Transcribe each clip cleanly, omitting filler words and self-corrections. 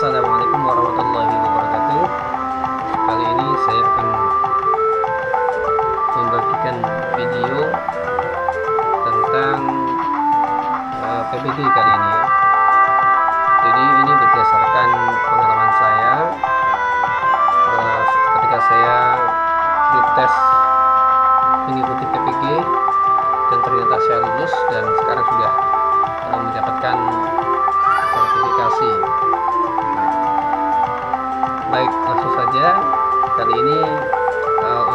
Assalamualaikum warahmatullahi wabarakatuh. Kali ini saya akan membagikan video tentang PBG kali ini ya. Jadi ini berdasarkan pengalaman saya ketika saya retest mengikuti PBG dan ternyata saya lulus dan sekarang sudah mendapatkan sertifikasi. Baik, langsung saja. Kali ini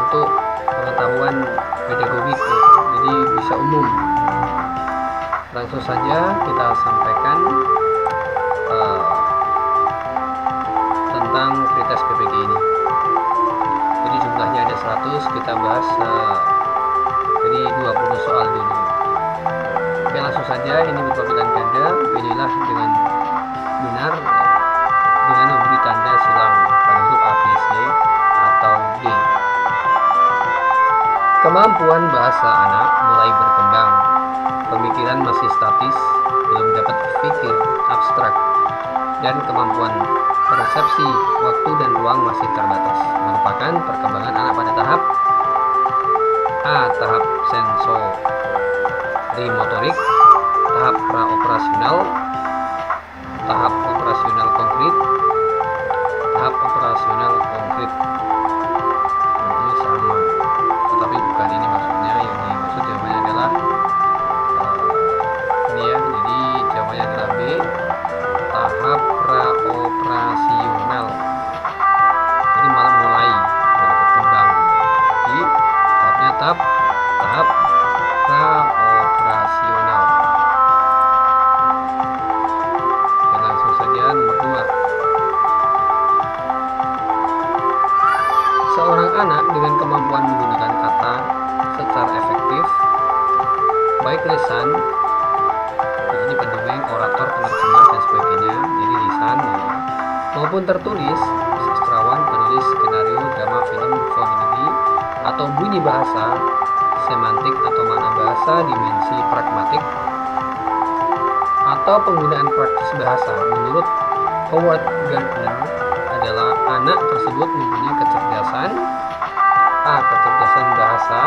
untuk pengetahuan pedagogik ya, jadi bisa umum. Langsung saja kita sampaikan tentang pretest PBG ini. Jadi jumlahnya ada 100, kita bahas jadi 20 soal dulu. Oke, langsung saja. Ini berupa pilihan ganda, pilihlah dengan benar dengan memberi tanda silang pada huruf A, B, C atau D. Kemampuan bahasa anak mulai berkembang. Pemikiran masih statis, belum dapat berpikir abstrak, dan kemampuan persepsi waktu dan ruang masih terbatas. Merupakan perkembangan anak pada tahap A. Tahap sensori motorik, tahap praoperasional, tahap operasional konkret, tahap operasional konkret. Ini sama, tetapi bukan ini maksudnya. Yang dimaksud jawabannya adalah ini ya. Jadi jawabannya adalah B. Tahap praoperasional. Jadi malah mulai berkembang. Jadi tahapnya tahap praoperasional. Oke, langsung saja nomor 2. Seorang anak dengan kemampuan menggunakan kata secara efektif, baik lisan, jadi pendongeng, orator, penerjemah dan sebagainya, jadi lisan ya, maupun tertulis, sastrawan, penulis skenario, drama, film, fonologi, atau bunyi bahasa, semantik atau makna bahasa, dimensi pragmatik, atau penggunaan praktis bahasa. Menurut Howard Gardner adalah anak tersebut mempunyai kecerdasan A. Kecerdasan bahasa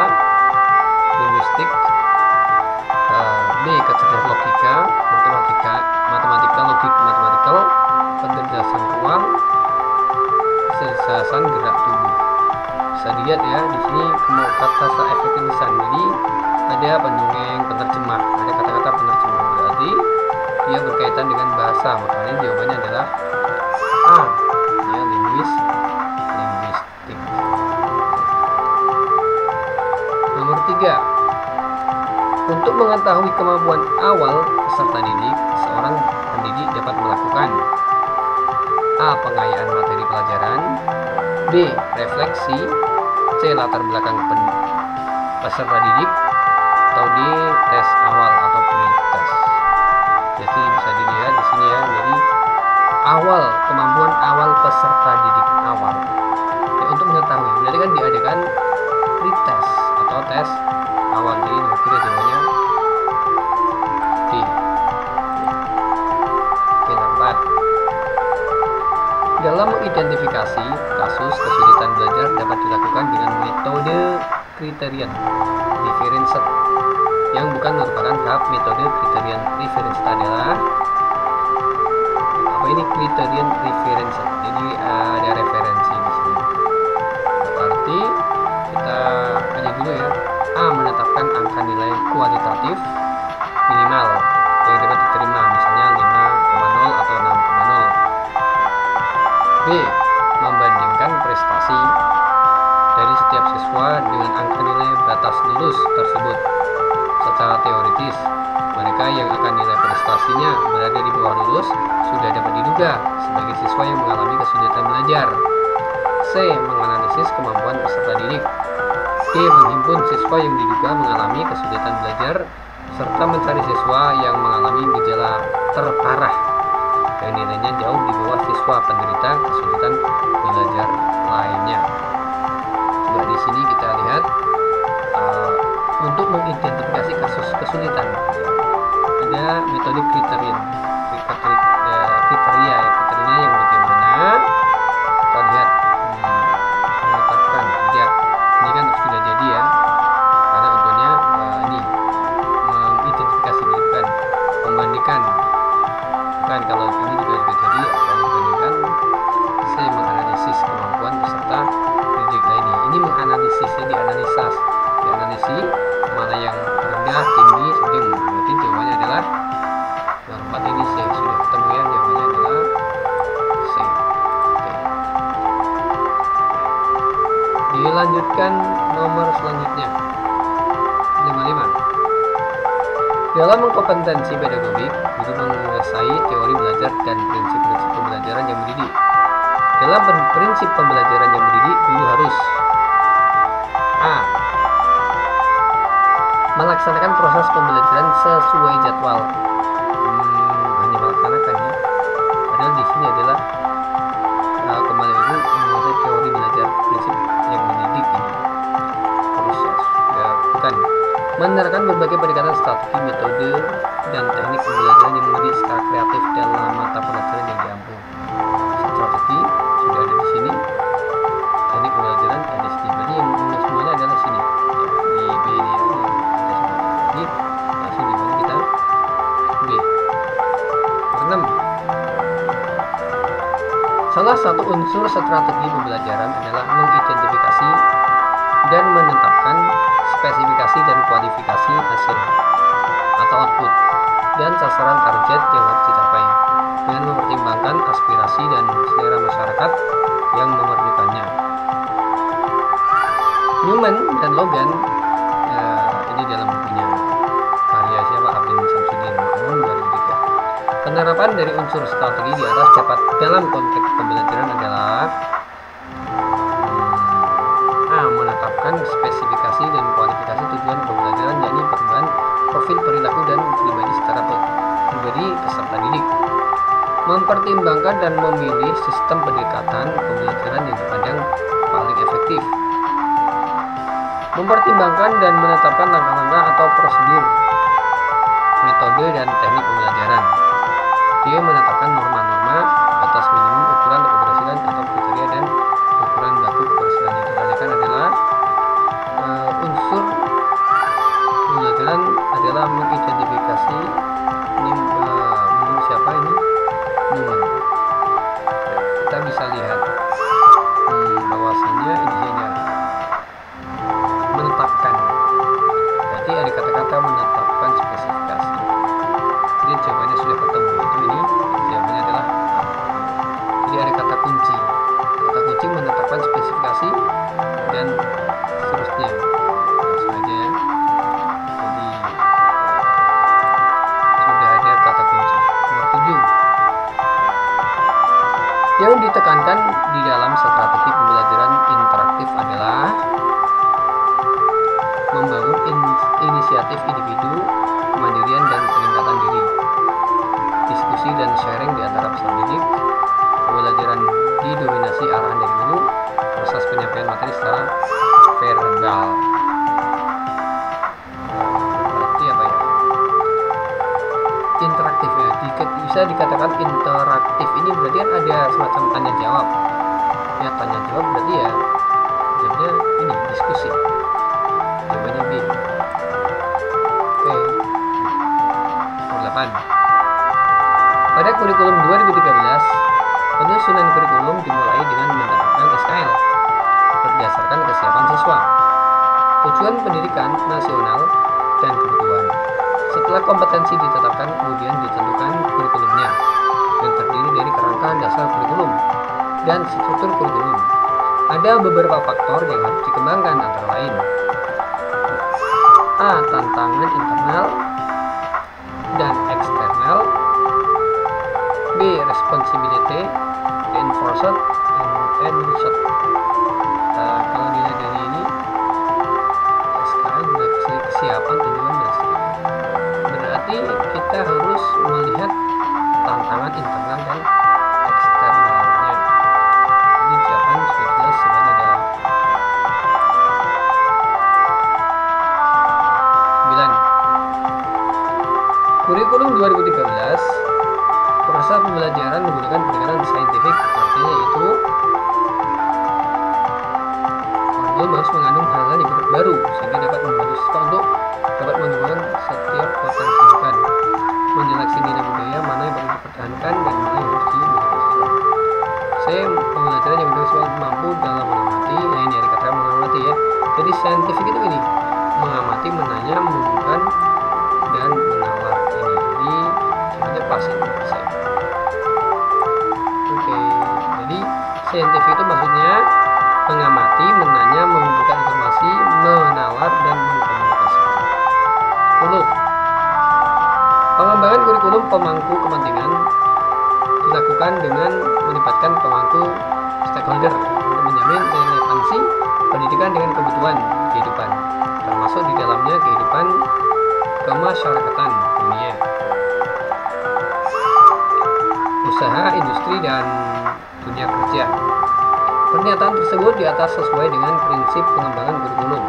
linguistik, B. Kecerdasan logika matematika logik matematikal, kecerdasan ruang, kecerdasan gerak tubuh. Bisa dilihat ya di sini kata efektif lisan. Jadi ada pendongeng, penerjemah, ada kata-kata penerjemah, berarti dia berkaitan dengan bahasa, makanya jawabannya adalah A ya, linguistik. Nomor 3. Untuk mengetahui kemampuan awal peserta didik, seorang pendidik dapat melakukan A. Pengayaan materi pelajaran, B. Refleksi, C. Latar belakang peserta didik, atau D. Tes awal atau pretest. Jadi bisa dilihat di sini ya. Jadi awal, kemampuan awal peserta didik awal. Ya, untuk mengetahui, berarti kan diadakan pretest atau tes awal. Jadi nomor 3 jawabannya D. Oke, nomor 4. Dalam mengidentifikasi kasus kesulitan belajar dapat dilakukan dengan metode criterion differential yang bukan merupakan tahap metode criterion differential adalah apa ini criterion differential. Jadi ada referensi di sini. Berarti kita aja dulu ya. A. Menetapkan angka nilai kualitatif minimal yang dapat diterima, misalnya 5,0 atau 6,0. B. Membandingkan prestasi dari setiap siswa dengan angka nilai batas lulus tersebut. Secara teoritis, mereka yang akan nilai prestasinya berada di bawah lulus sudah dapat diduga sebagai siswa yang mengalami kesulitan belajar. C. Menganalisis kemampuan peserta didik. D. Menghimpun siswa yang diduga mengalami kesulitan belajar serta mencari siswa yang mengalami gejala terparah yang nilainya jauh di bawah siswa penderita kesulitan belajar lainnya. Coba di sini kita lihat untuk mengidentifikasi kasus kesulitan ada metode kriteria yang bagaimana Perhatikan nomor selanjutnya. 55. Dalam kompetensi pedagogik, guru menguasai teori belajar dan prinsip-prinsip pembelajaran yang mendidik. Dalam prinsip pembelajaran yang mendidik, guru harus A. Melaksanakan proses pembelajaran sesuai jadwal. Hanya melaksanakan ya. Padahal di sini adalah kembali itu menguasai teori belajar prinsip yang mendidik ini. Proses ya, bukan. Menerapkan berbagai pendekatan strategi, metode, dan teknik pembelajaran yang mendidik secara kreatif dalam mata pelajaran yang diambil. Strategi sudah ada di sini, teknik pembelajaran ada di sini. Jadi yang semuanya adalah sini. Ya, di B ini ya, ada semua. Jadi langsung di mana kita B. 6. Salah satu unsur strategi pembelajaran adalah mengidentifikasi dan menetapkan spesifikasi dan kualifikasi hasil atau output dan sasaran target yang harus dicapai dengan mempertimbangkan aspirasi dan selera masyarakat yang memerlukannya. Newman dan Logan ini dalam bukunya karya siapa? Abdin Samsudin tahun 2003. Penerapan dari unsur strategi di atas dapat dalam konteks pembelajaran adalah A. Menetapkan spesifikasi dan kualifikasi tujuan pembelajaran, yakni perubahan profil perilaku dan pribadi secara pribadi peserta didik. Mempertimbangkan dan memilih sistem pendekatan pembelajaran yang dipandang paling efektif. Mempertimbangkan dan menetapkan langkah-langkah atau prosedur, metode dan teknik pembelajaran. Dia menetapkan norma-norma, batas minimum, ukuran keberhasilan atau kriteria dan ukuran baku keberhasilan. Yang ditanyakan adalah unsur pembelajaran adalah mengidentifikasi menurut siapa ini? Newman. Kita bisa lihat bahwasannya ini saja menetapkan. Berarti ada kata-kata menetapkan spesifikasi. Jadi jawabannya sudah ketemu. Itu ini jawabannya adalah A. Jadi ada kata kunci. Kata kunci menetapkan spesifikasi dan seterusnya. Langsung aja ya. Jadi sudah ada kata kunci. Nomor 7. Yang ditekankan di dalam strategi pembelajaran interaktif adalah membangun inisiatif individu, kemandirian dan peningkatan diri, diskusi dan sharing di antara peserta didik, pembelajaran didominasi arahan dari guru, proses penyampaian materi secara verbal. Berarti apa ya? Interaktif ya. Bisa dikatakan interaktif ini berarti kan ada semacam tanya jawab. Ya tanya jawab berarti ya jawabnya ini diskusi. Jawabannya B. Oke. Nomor 8. Pada kurikulum 2013, penyusunan kurikulum dimulai dengan menetapkan SKL berdasarkan kesiapan siswa, tujuan pendidikan nasional, dan kebutuhan. Setelah kompetensi ditetapkan, kemudian ditentukan kurikulumnya yang terdiri dari kerangka dasar kurikulum dan struktur kurikulum. Ada beberapa faktor yang harus dikembangkan antara lain: A. Tantangan internal dan eksternal. B. Responsibility, enforced, and result. Kalau dilihat dari ini, SKL sudah kesiapan, tujuan, dan seterusnya. Berarti kita harus melihat tantangan internal dan eksternalnya. Jadi jawaban sudah jelas sebenarnya adalah 9. Kurikulum 2013, proses pembelajaran menggunakan pendekatan saintifik, artinya yaitu kurikulum harus mengandung hal-hal yang baru sehingga dapat membantu siswa untuk dapat mengembangkan setiap potensi bukan menyeleksi nilai budaya mana yang perlu dipertahankan dan mana yang harus dimiliki siswa. C. Pembelajaran yang mendukung siswa mampu dalam mengamati. Nah ini ada kata mengamati ya. Jadi saintifik itu ini mengamati, menanya, menunjukkan dan menawar. Ini jadi sebenarnya pas ini. Oke, jadi saintifik itu maksudnya mengamati, menanya, mengumpulkan informasi pemangku kepentingan dilakukan dengan melibatkan pemangku stakeholder untuk menjamin relevansi pendidikan dengan kebutuhan kehidupan, termasuk di dalamnya kehidupan kemasyarakatan dunia, usaha, industri, dan dunia kerja. Pernyataan tersebut di atas sesuai dengan prinsip pengembangan kurikulum.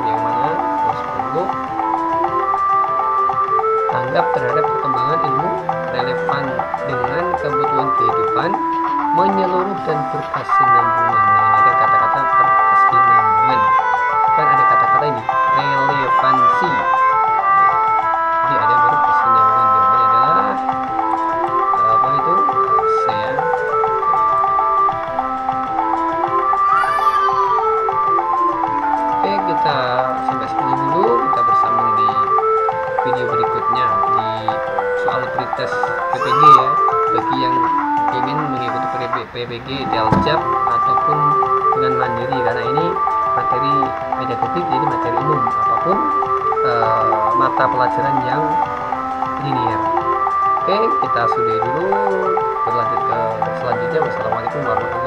Yang mana? Tanggap terhadap perkembangan ilmu, relevan dengan kebutuhan kehidupan, menyeluruh dan berkesinambungan. Nah, ini ada kata-kata berkesinambungan. Kan ada kata-kata ini, relevansi. Jadi ada baru kesinambungan. Jawabannya adalah apa itu? Saya. Oke, kita sampai sini dulu. Kita bersambung di video berikutnya di soal pretest PPG ya, bagi yang ingin mengikuti PPG Daljab ataupun dengan mandiri, karena ini materi pedagogic, jadi materi umum apapun mata pelajaran yang linear. Oke, kita sudahi dulu, berlanjut ke selanjutnya. Wassalamualaikum warahmatullahi wabarakatuh.